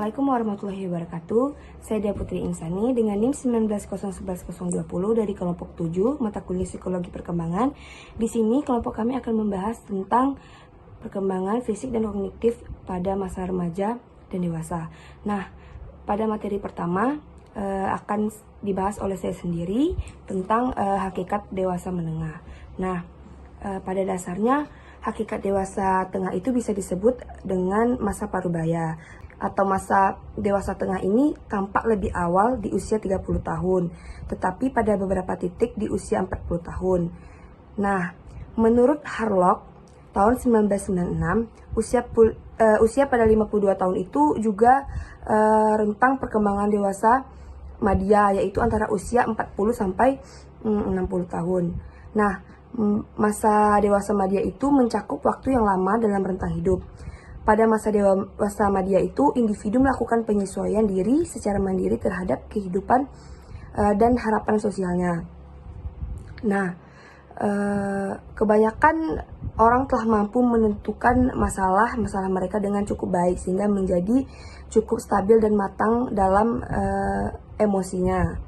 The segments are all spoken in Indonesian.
Assalamualaikum warahmatullahi wabarakatuh. Saya Dia Putri Insani dengan NIM 1901120 dari kelompok 7 mata kuliah Psikologi Perkembangan. Di sini kelompok kami akan membahas tentang perkembangan fisik dan kognitif pada masa remaja dan dewasa. Nah, pada materi pertama akan dibahas oleh saya sendiri tentang hakikat dewasa menengah. Nah, pada dasarnya hakikat dewasa tengah itu bisa disebut dengan masa parubaya atau masa dewasa tengah ini tampak lebih awal di usia 30 tahun, tetapi pada beberapa titik di usia 40 tahun. Nah, menurut Harlock, tahun 1996, usia pada 52 tahun itu juga rentang perkembangan dewasa madya, yaitu antara usia 40 sampai 60 tahun. Nah, masa dewasa madya itu mencakup waktu yang lama dalam rentang hidup. Pada masa dewasa madya itu, individu melakukan penyesuaian diri secara mandiri terhadap kehidupan dan harapan sosialnya. Nah, kebanyakan orang telah mampu menentukan masalah mereka dengan cukup baik, sehingga menjadi cukup stabil dan matang dalam emosinya.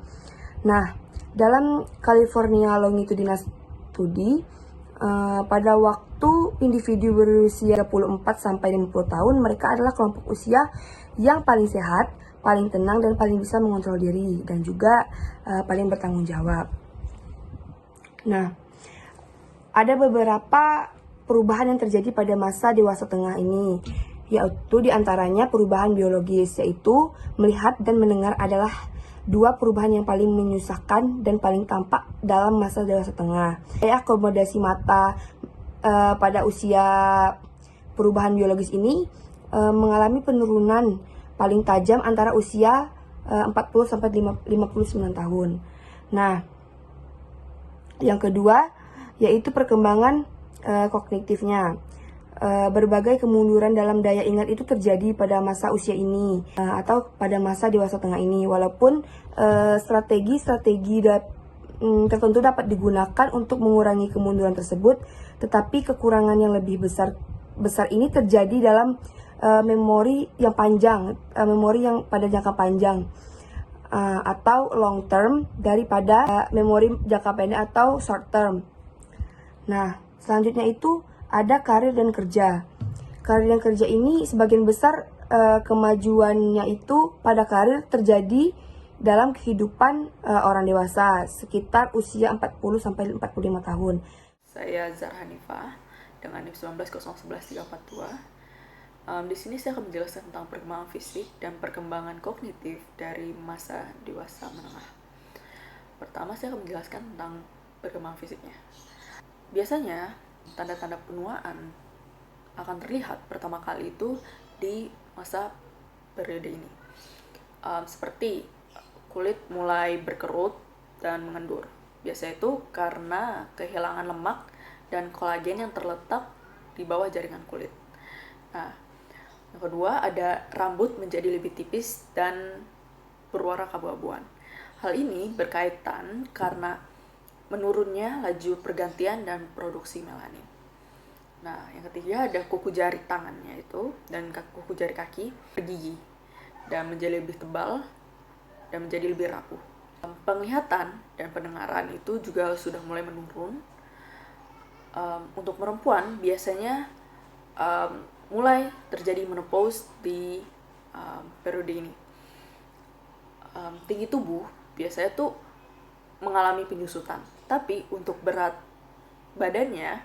Nah, dalam California Longitudinal Study, pada waktu individu berusia 34 sampai 50 tahun, mereka adalah kelompok usia yang paling sehat, paling tenang, dan paling bisa mengontrol diri, dan juga paling bertanggung jawab. Nah, ada beberapa perubahan yang terjadi pada masa dewasa tengah ini, yaitu diantaranya perubahan biologis, yaitu melihat dan mendengar adalah dua perubahan yang paling menyusahkan dan paling tampak dalam masa dewasa tengah. Akomodasi mata pada usia perubahan biologis ini mengalami penurunan paling tajam antara usia 40 sampai 59 tahun. Nah, yang kedua yaitu perkembangan kognitifnya. Berbagai kemunduran dalam daya ingat itu terjadi pada masa usia ini atau pada masa dewasa tengah ini, walaupun strategi tertentu dapat digunakan untuk mengurangi kemunduran tersebut, tetapi kekurangan yang lebih besar ini terjadi dalam memori yang panjang, memori yang pada jangka panjang atau long term daripada memori jangka pendek atau short term. Nah, selanjutnya itu ada karir dan kerja. Karir dan kerja ini sebagian besar kemajuannya itu pada karir terjadi dalam kehidupan orang dewasa sekitar usia 40 sampai 45 tahun. Saya Zahra Hanifah dengan NIM 1901142. Di sini saya akan menjelaskan tentang perkembangan fisik dan perkembangan kognitif dari masa dewasa menengah. Pertama, saya akan menjelaskan tentang perkembangan fisiknya. Biasanya tanda-tanda penuaan akan terlihat pertama kali itu di masa periode ini, seperti kulit mulai berkerut dan mengendur. Biasanya itu karena kehilangan lemak dan kolagen yang terletak di bawah jaringan kulit. Nah, yang kedua ada rambut menjadi lebih tipis dan berwarna keabu-abuan. Hal ini berkaitan karena menurunnya laju pergantian dan produksi melanin. Nah, yang ketiga ada kuku jari tangannya itu dan kuku jari kaki bergigi dan menjadi lebih tebal dan menjadi lebih rapuh. Penglihatan dan pendengaran itu juga sudah mulai menurun. Untuk perempuan biasanya mulai terjadi menopause di periode ini. Tinggi tubuh biasanya tuh mengalami penyusutan, tapi untuk berat badannya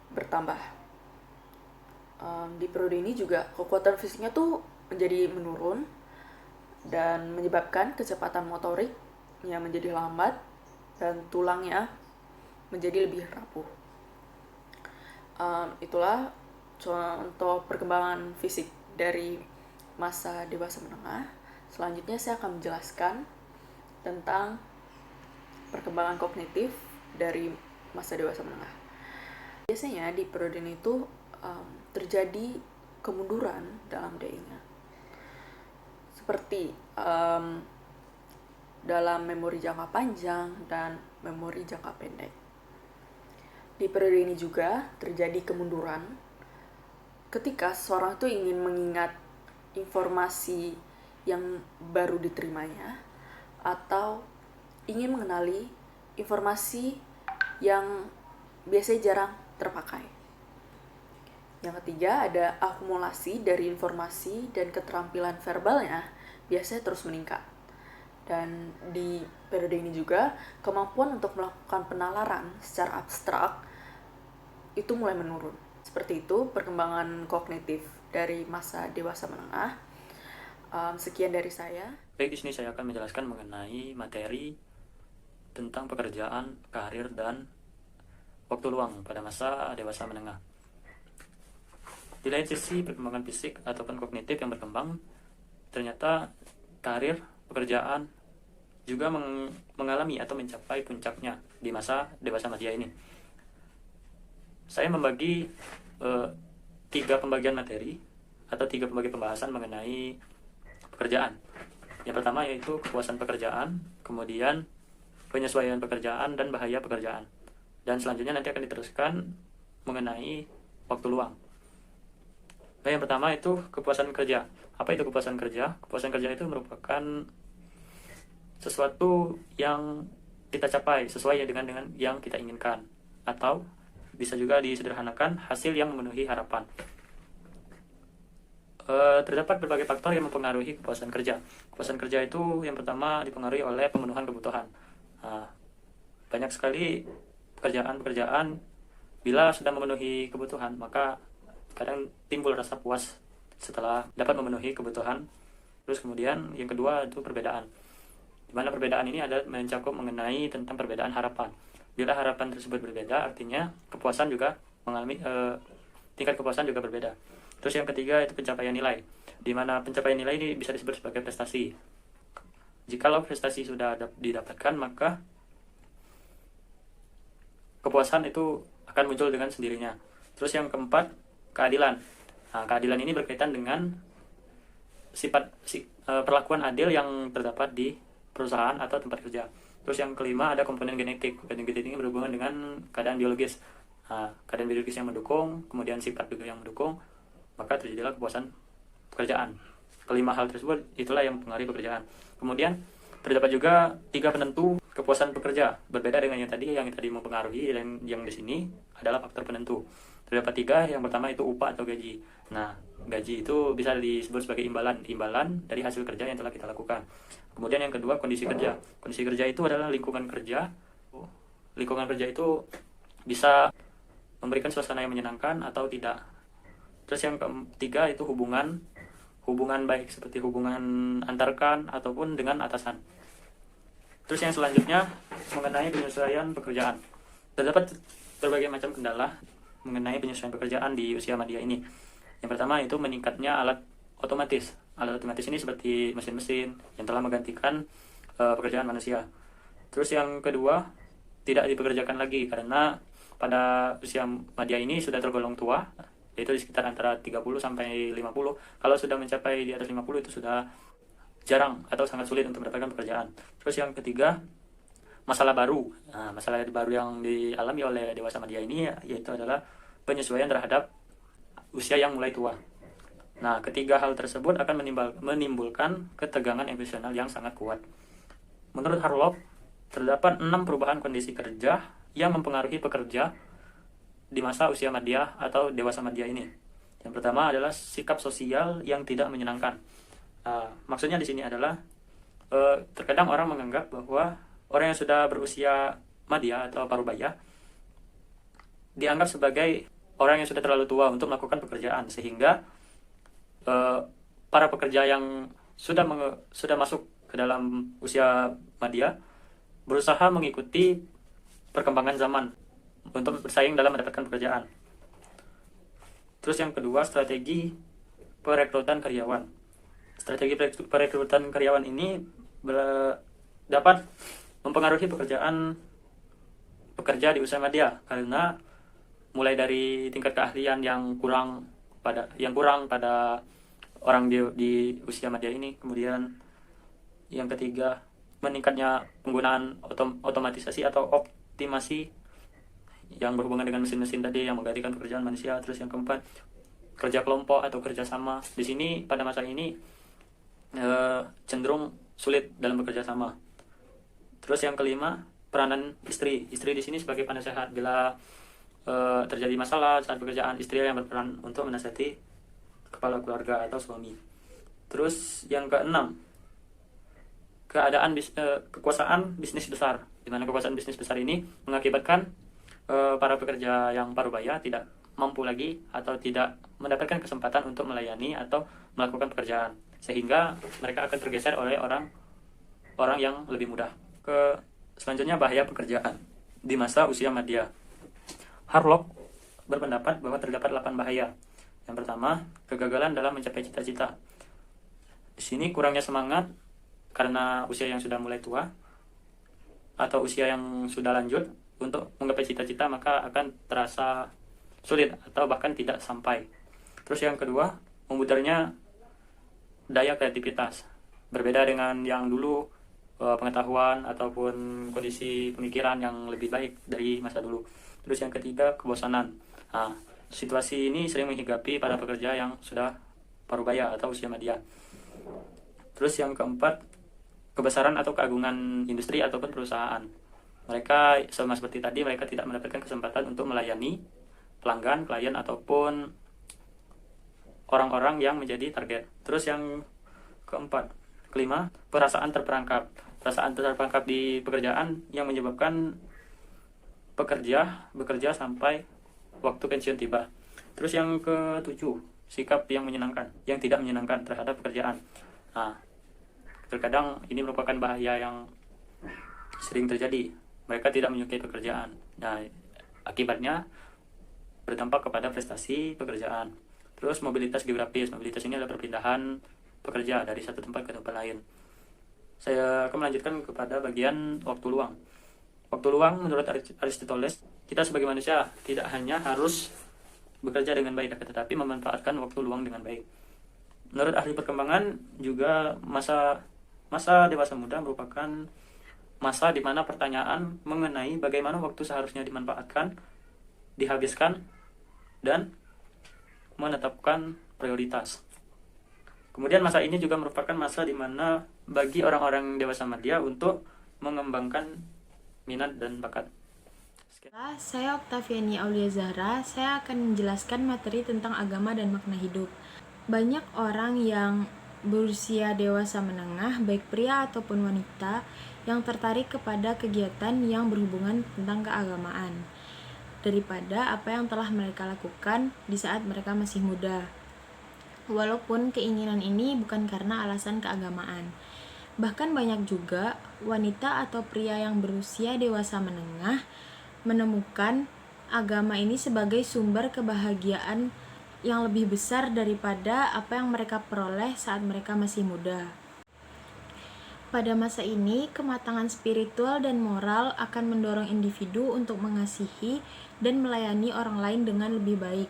bertambah. Di periode ini juga kekuatan fisiknya tuh menjadi menurun dan menyebabkan kecepatan motorik yang menjadi lambat dan tulangnya menjadi lebih rapuh. Itulah contoh perkembangan fisik dari masa dewasa menengah. Selanjutnya saya akan menjelaskan tentang perkembangan kognitif dari masa dewasa menengah. Biasanya di periode ini tuh terjadi kemunduran dalam daya ingat, seperti dalam memori jangka panjang dan memori jangka pendek. Di periode ini juga terjadi kemunduran ketika seseorang tuh ingin mengingat informasi yang baru diterimanya, atau ingin mengenali informasi yang biasanya jarang terpakai. Yang ketiga, ada akumulasi dari informasi dan keterampilan verbalnya biasanya terus meningkat. Dan di periode ini juga, kemampuan untuk melakukan penalaran secara abstrak itu mulai menurun. Seperti itu perkembangan kognitif dari masa dewasa menengah. Sekian dari saya. Baik, di sini saya akan menjelaskan mengenai materi tentang pekerjaan, karir, dan waktu luang pada masa dewasa menengah. Di lain sisi, perkembangan fisik ataupun kognitif yang berkembang, ternyata karir, pekerjaan juga mengalami atau mencapai puncaknya di masa dewasa madya ini. Saya membagi 3 pembagian materi atau 3 pembagian pembahasan mengenai pekerjaan. Yang pertama yaitu kepuasan pekerjaan, kemudian penyesuaian pekerjaan, dan bahaya pekerjaan. Dan selanjutnya nanti akan diteruskan mengenai waktu luang. Nah, yang pertama itu kepuasan kerja. Apa itu kepuasan kerja? Kepuasan kerja itu merupakan sesuatu yang kita capai sesuai dengan yang kita inginkan, atau bisa juga disederhanakan hasil yang memenuhi harapan. Terdapat berbagai faktor yang mempengaruhi kepuasan kerja. Kepuasan kerja itu yang pertama dipengaruhi oleh pemenuhan kebutuhan. Banyak sekali pekerjaan bila sudah memenuhi kebutuhan, maka kadang timbul rasa puas setelah dapat memenuhi kebutuhan. Terus kemudian yang kedua itu perbedaan, di mana perbedaan ini ada mencakup mengenai tentang perbedaan harapan. Bila harapan tersebut berbeda, artinya kepuasan juga mengalami tingkat kepuasan juga berbeda. Terus yang ketiga itu pencapaian nilai, di mana pencapaian nilai ini bisa disebut sebagai prestasi. Jikalau prestasi sudah didapatkan, maka kepuasan itu akan muncul dengan sendirinya. Terus yang keempat, keadilan. Keadilan ini berkaitan dengan perlakuan adil yang terdapat di perusahaan atau tempat kerja. Terus yang kelima ada komponen genetik. Komponen genetik ini berhubungan dengan keadaan biologis. Keadaan biologis yang mendukung, kemudian sifat juga yang mendukung, maka terjadilah kepuasan pekerjaan. Kelima hal tersebut itulah yang mempengaruhi pekerjaan. Kemudian terdapat juga 3 penentu kepuasan pekerja, berbeda dengan yang tadi mempengaruhi, dan yang di sini adalah faktor penentu. Terdapat 3, yang pertama itu upah atau gaji. Nah, gaji itu bisa disebut sebagai imbalan dari hasil kerja yang telah kita lakukan. Kemudian yang kedua, kondisi kerja. Kondisi kerja itu adalah lingkungan kerja. Lingkungan kerja itu bisa memberikan suasana yang menyenangkan atau tidak. Terus yang ketiga itu hubungan baik, seperti hubungan antar rekan ataupun dengan atasan. Terus yang selanjutnya mengenai penyesuaian pekerjaan. Terdapat berbagai macam kendala mengenai penyesuaian pekerjaan di usia madya ini. Yang pertama itu meningkatnya alat otomatis. Alat otomatis ini seperti mesin-mesin yang telah menggantikan pekerjaan manusia. Terus yang kedua, tidak dipekerjakan lagi karena pada usia madya ini sudah tergolong tua, yaitu di sekitar antara 30 sampai 50. Kalau sudah mencapai di atas 50 itu sudah jarang atau sangat sulit untuk mendapatkan pekerjaan. Terus yang ketiga, masalah baru. Masalah baru yang dialami oleh dewasa madya ini yaitu adalah penyesuaian terhadap usia yang mulai tua. Nah, ketiga hal tersebut akan menimbulkan ketegangan emosional yang sangat kuat. Menurut Harlow, terdapat 6 perubahan kondisi kerja yang mempengaruhi pekerja di masa usia madya atau dewasa madya ini. Yang pertama adalah sikap sosial yang tidak menyenangkan. Maksudnya di sini adalah terkadang orang menganggap bahwa orang yang sudah berusia madya atau parubaya dianggap sebagai orang yang sudah terlalu tua untuk melakukan pekerjaan, sehingga para pekerja yang sudah masuk ke dalam usia madya berusaha mengikuti perkembangan zaman untuk bersaing dalam mendapatkan pekerjaan. Terus yang kedua, strategi perekrutan karyawan. Strategi perekrutan karyawan ini dapat mempengaruhi pekerja di usia madya, karena mulai dari tingkat keahlian yang kurang pada orang di usia madya ini. Kemudian yang ketiga, meningkatnya penggunaan otomatisasi atau optimasi yang berhubungan dengan mesin-mesin tadi yang menggantikan pekerjaan manusia. Terus yang keempat, kerja kelompok atau kerja sama. Di sini pada masa ini cenderung sulit dalam bekerja sama. Terus yang kelima, peranan istri. Istri di sini sebagai penasehat bila terjadi masalah saat pekerjaan, istri yang berperan untuk menasihati kepala keluarga atau suami. Terus yang keenam, kekuasaan bisnis besar, di mana kekuasaan bisnis besar ini mengakibatkan para pekerja yang parubaya tidak mampu lagi atau tidak mendapatkan kesempatan untuk melayani atau melakukan pekerjaan, sehingga mereka akan tergeser oleh orang yang lebih mudah. Selanjutnya, bahaya pekerjaan di masa usia madya. Harlock berpendapat bahwa terdapat 8 bahaya. Yang pertama, kegagalan dalam mencapai cita-cita. Di sini kurangnya semangat karena usia yang sudah mulai tua atau usia yang sudah lanjut untuk menggapai cita-cita, maka akan terasa sulit atau bahkan tidak sampai. Terus yang kedua, memudurnya daya kreativitas. Berbeda dengan yang dulu, pengetahuan ataupun kondisi pemikiran yang lebih baik dari masa dulu. Terus yang ketiga, kebosanan. Situasi ini sering menghinggapi para pekerja yang sudah parubaya atau usia madya. Terus yang keempat, kebesaran atau keagungan industri ataupun perusahaan. Mereka sama seperti tadi, mereka tidak mendapatkan kesempatan untuk melayani pelanggan, klien ataupun orang-orang yang menjadi target. Terus yang kelima, perasaan terperangkap. Perasaan terperangkap di pekerjaan yang menyebabkan pekerja bekerja sampai waktu pensiun tiba. Terus yang ketujuh, sikap yang tidak menyenangkan terhadap pekerjaan. Terkadang ini merupakan bahaya yang sering terjadi. Mereka tidak menyukai pekerjaan. Akibatnya berdampak kepada prestasi pekerjaan. Terus mobilitas geografis. Mobilitas ini adalah perpindahan pekerja dari satu tempat ke tempat lain. Saya akan melanjutkan kepada bagian waktu luang. Waktu luang menurut Aristoteles, kita sebagai manusia tidak hanya harus bekerja dengan baik, tetapi memanfaatkan waktu luang dengan baik. Menurut ahli perkembangan juga masa dewasa muda merupakan masa di mana pertanyaan mengenai bagaimana waktu seharusnya dimanfaatkan, dihabiskan, dan menetapkan prioritas. Kemudian masa ini juga merupakan masa di mana bagi orang-orang dewasa madya untuk mengembangkan minat dan bakat. Saya Oktaviani Aulia Zahra, saya akan menjelaskan materi tentang agama dan makna hidup. Banyak orang yang berusia dewasa menengah, baik pria ataupun wanita, yang tertarik kepada kegiatan yang berhubungan tentang keagamaan daripada apa yang telah mereka lakukan di saat mereka masih muda. Walaupun keinginan ini bukan karena alasan keagamaan. Bahkan banyak juga wanita atau pria yang berusia dewasa menengah menemukan agama ini sebagai sumber kebahagiaan yang lebih besar daripada apa yang mereka peroleh saat mereka masih muda. Pada masa ini, kematangan spiritual dan moral akan mendorong individu untuk mengasihi dan melayani orang lain dengan lebih baik.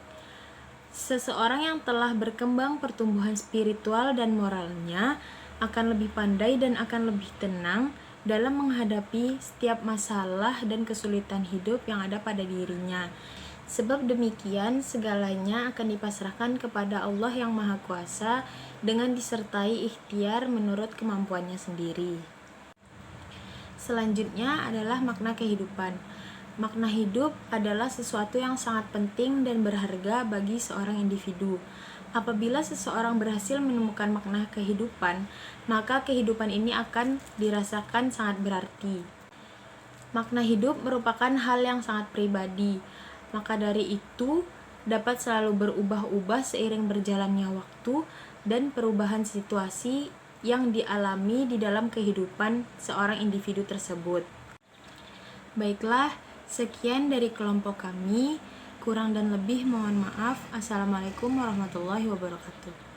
Seseorang yang telah berkembang pertumbuhan spiritual dan moralnya akan lebih pandai dan akan lebih tenang dalam menghadapi setiap masalah dan kesulitan hidup yang ada pada dirinya. Sebab demikian, segalanya akan dipasrahkan kepada Allah yang Maha Kuasa dengan disertai ikhtiar menurut kemampuannya sendiri. Selanjutnya adalah makna kehidupan. Makna hidup adalah sesuatu yang sangat penting dan berharga bagi seorang individu. Apabila seseorang berhasil menemukan makna kehidupan, maka kehidupan ini akan dirasakan sangat berarti. Makna hidup merupakan hal yang sangat pribadi. Maka dari itu, dapat selalu berubah-ubah seiring berjalannya waktu dan perubahan situasi yang dialami di dalam kehidupan seorang individu tersebut. Baiklah, sekian dari kelompok kami. Kurang dan lebih mohon maaf. Assalamualaikum warahmatullahi wabarakatuh.